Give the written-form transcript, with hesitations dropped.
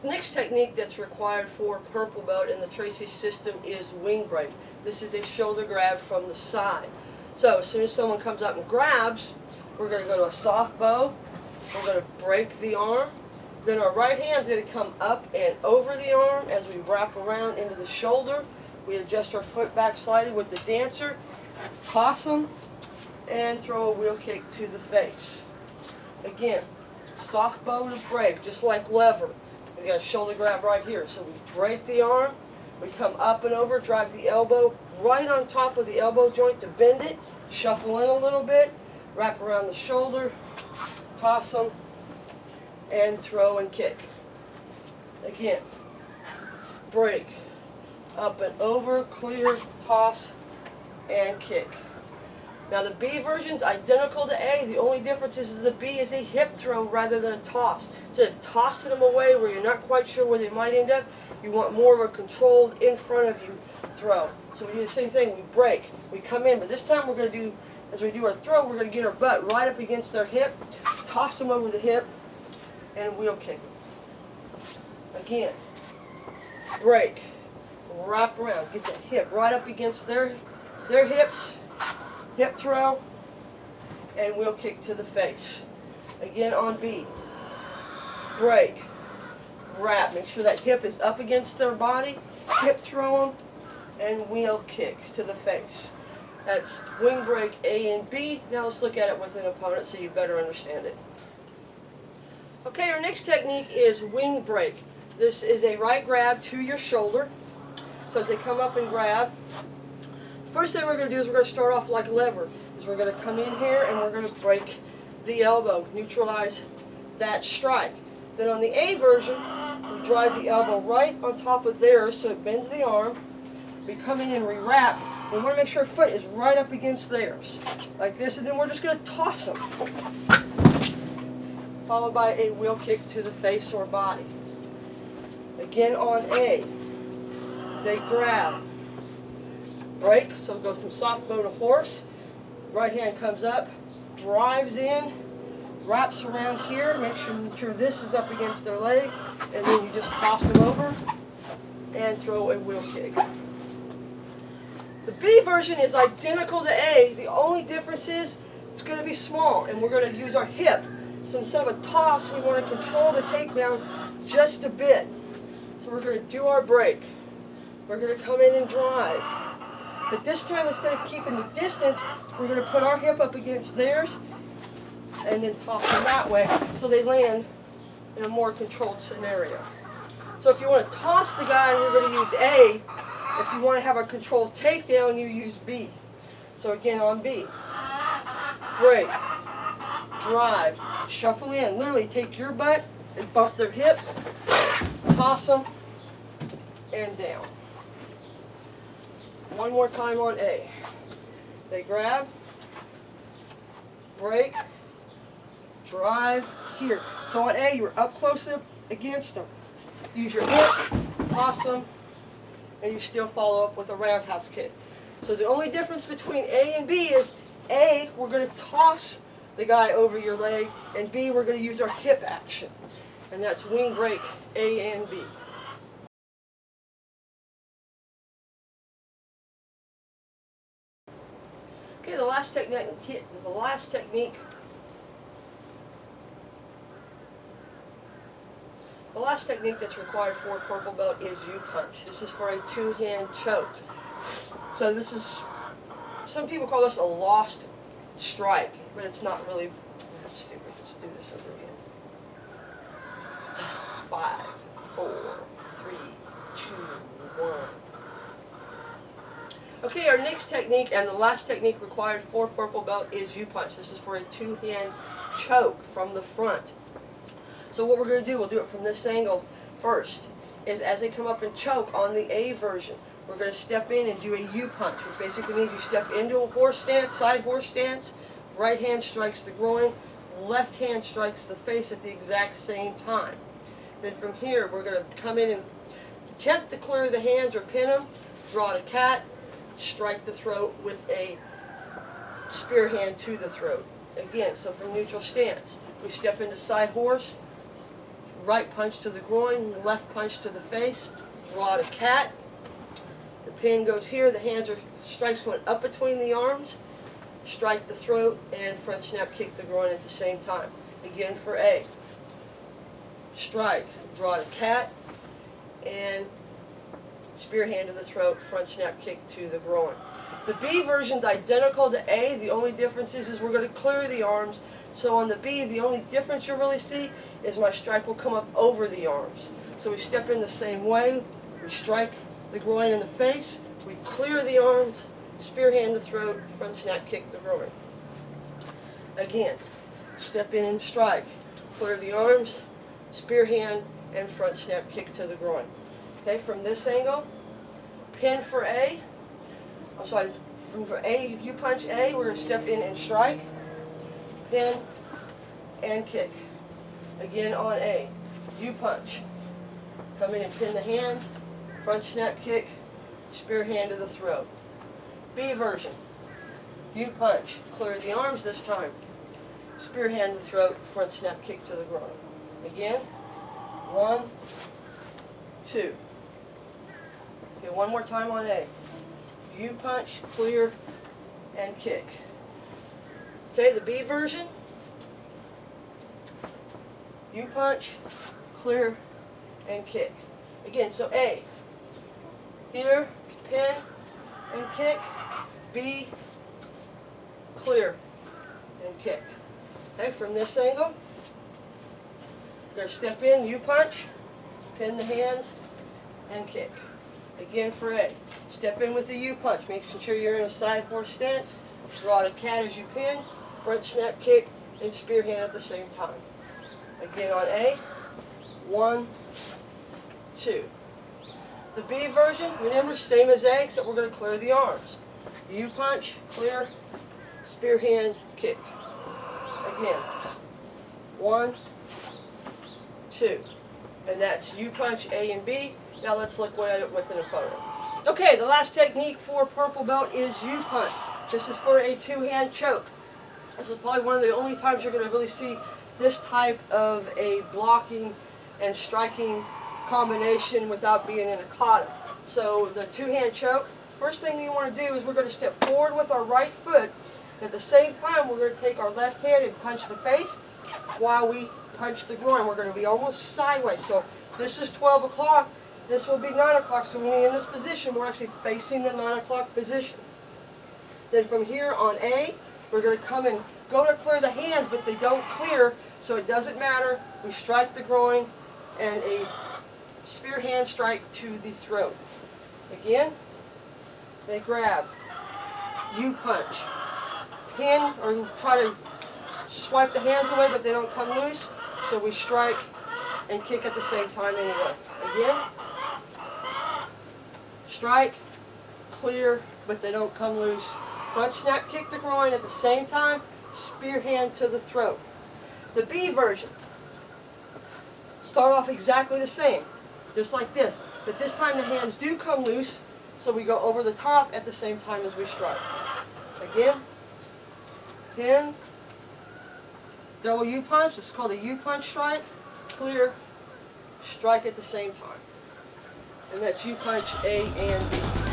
next technique that's required for purple belt in the Tracy system is wing break. This is a shoulder grab from the side. So as soon as someone comes up and grabs, we're going to go to a soft bow. We're going to break the arm. Then our right hand's going to come up and over the arm as we wrap around into the shoulder. We adjust our foot back slightly with the dancer, toss them, and throw a wheel kick to the face. Again, soft bow to break, just like lever. We got a shoulder grab right here. So we break the arm, we come up and over, drive the elbow right on top of the elbow joint to bend it, shuffle in a little bit, wrap around the shoulder, toss them, and throw and kick. Again, break, up and over, clear, toss, and kick. Now the B version is identical to A. The only difference is the B is a hip throw rather than a toss. Instead of tossing them away where you're not quite sure where they might end up, you want more of a controlled in front of you throw. So we do the same thing. We break, we come in, but this time we're going to do, as we do our throw, we're going to get our butt right up against their hip, toss them over the hip, and wheel kick them. Again, break, wrap around, get that hip right up against their hips, hip throw, and wheel kick to the face. Again on B, break, wrap, make sure that hip is up against their body, hip throw them, and wheel kick to the face. That's wing break A and B. Now let's look at it with an opponent so you better understand it. Okay, our next technique is wing break. This is a right grab to your shoulder. So as they come up and grab, first thing we're going to do is we're going to start off like lever. Is we're going to come in here and we're going to break the elbow, neutralize that strike. Then on the A version, we drive the elbow right on top of theirs so it bends the arm. We come in and we wrap. We want to make sure our foot is right up against theirs, like this, and then we're just going to toss them. Followed by a wheel kick to the face or body. Again on A, they grab, break, so it goes from soft bow to horse. Right hand comes up, drives in, wraps around here, make sure this is up against their leg, and then you just toss them over and throw a wheel kick. The B version is identical to A. The only difference is it's going to be small, and we're going to use our hip. So instead of a toss, we want to control the takedown just a bit. So we're going to do our break. We're going to come in and drive. But this time, instead of keeping the distance, we're going to put our hip up against theirs and then toss them that way so they land in a more controlled scenario. So if you want to toss the guy, we're going to use A. If you want to have a controlled takedown, you use B. So again on B. Break. Drive. Shuffle in. Literally take your butt and bump their hip. Toss them. And down. One more time on A. They grab. Break. Drive. Here. So on A, you're up close against them. Use your hip. Toss them. And you still follow up with a roundhouse kick. So the only difference between A and B is A, we're going to toss the guy over your leg, and B, we're going to use our hip action. And that's wing break A and B. Okay, the last technique that's required for a purple belt is U-punch. This is for a two-hand choke. So this is, some people call this a lost strike, but it's not really. Let's do this over again. 5, 4, 3, 2, 1. Okay, our next technique and the last technique required for purple belt is U-punch. This is for a two-hand choke from the front. So what we're going to do, we'll do it from this angle first, is as they come up and choke on the A version, we're going to step in and do a U-punch, which basically means you step into a horse stance, side horse stance, right hand strikes the groin, left hand strikes the face at the exact same time. Then from here, we're going to come in and attempt to clear the hands or pin them, draw the cat, strike the throat with a spear hand to the throat. Again, so from neutral stance, we step into side horse, right punch to the groin, left punch to the face, draw out a cat. The pin goes here, the hands are strikes going up between the arms, strike the throat, and front snap kick the groin at the same time. Again for A. Strike, draw out a cat, and spear hand to the throat, front snap kick to the groin. The B version is identical to A. The only difference is we're going to clear the arms. So on the B, the only difference you'll really see is my strike will come up over the arms. So we step in the same way. We strike the groin in the face. We clear the arms, spear hand the throat, front snap kick the groin. Again, step in and strike. Clear the arms, spear hand, and front snap kick to the groin. Okay, from this angle, pin for A. I'm sorry, for A, if you punch A, we're going to step in and strike, pin, and kick. Again on A, you punch. Come in and pin the hands, front snap kick, spear hand to the throat. B version, you punch. Clear the arms this time. Spear hand the throat, front snap kick to the groin. Again, 1, 2. Okay, one more time on A. You punch, clear, and kick. Okay, the B version. You punch, clear, and kick. Again, so A. Here, pin, and kick. B, clear, and kick. Okay, from this angle, you're going to step in, you punch, pin the hands, and kick. Again for A. Step in with the U punch, making sure you're in a side horse stance. Draw out a cat as you pin, front snap kick, and spear hand at the same time. Again on A. 1, 2. The B version, remember, same as A, except we're going to clear the arms. U punch, clear, spear hand, kick. Again. 1, 2. And that's U punch, A and B. Now let's look at it with an opponent. Okay, the last technique for purple belt is U punch. This is for a two-hand choke. This is probably one of the only times you're going to really see this type of a blocking and striking combination without being in a kata. So the two-hand choke, first thing you want to do is we're going to step forward with our right foot. At the same time, we're going to take our left hand and punch the face while we punch the groin. We're going to be almost sideways. So this is 12 o'clock. This will be 9 o'clock. So when we're in this position, we're actually facing the 9 o'clock position. Then from here on A, we're going to come and go to clear the hands, but they don't clear, so it doesn't matter. We strike the groin and a spear hand strike to the throat. Again, they grab, you punch, pin, or try to swipe the hands away, but they don't come loose, so we strike and kick at the same time anyway. Again, strike, clear, but they don't come loose. Front snap kick the groin at the same time, spear hand to the throat. The B version, start off exactly the same, just like this. But this time the hands do come loose, so we go over the top at the same time as we strike. Again, pin, double U punch, this is called a U punch strike, clear, strike at the same time. And that's U punch A and B.